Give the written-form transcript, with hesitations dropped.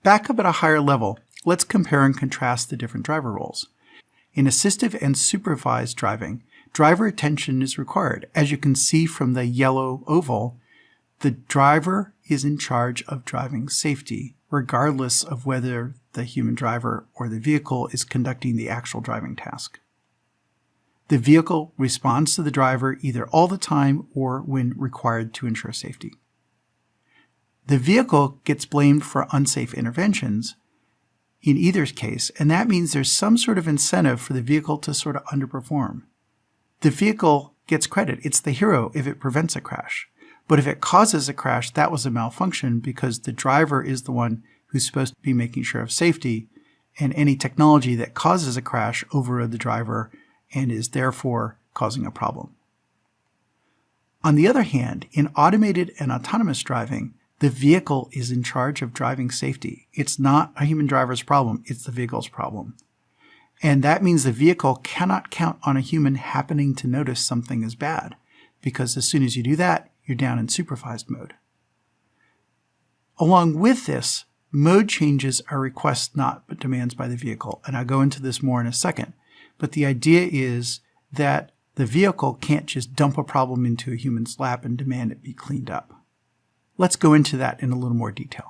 Back up at a higher level, let's compare and contrast the different driver roles. In assistive and supervised driving, driver attention is required. As you can see from the yellow oval, the driver is in charge of driving safety, regardless of whether the human driver or the vehicle is conducting the actual driving task. The vehicle responds to the driver either all the time or when required to ensure safety. The vehicle gets blamed for unsafe interventions in either case, and that means there's some sort of incentive for the vehicle to sort of underperform. The vehicle gets credit. It's the hero if it prevents a crash. But if it causes a crash, that was a malfunction because the driver is the one who's supposed to be making sure of safety, and any technology that causes a crash overrode the driver and is therefore causing a problem. On the other hand, in automated and autonomous driving, the vehicle is in charge of driving safety. It's not a human driver's problem, it's the vehicle's problem. And that means the vehicle cannot count on a human happening to notice something is bad, because as soon as you do that, you're down in supervised mode. Along with this, mode changes are requests, not but demands by the vehicle, and I'll go into this more in a second. But the idea is that the vehicle can't just dump a problem into a human's lap and demand it be cleaned up. Let's go into that in a little more detail.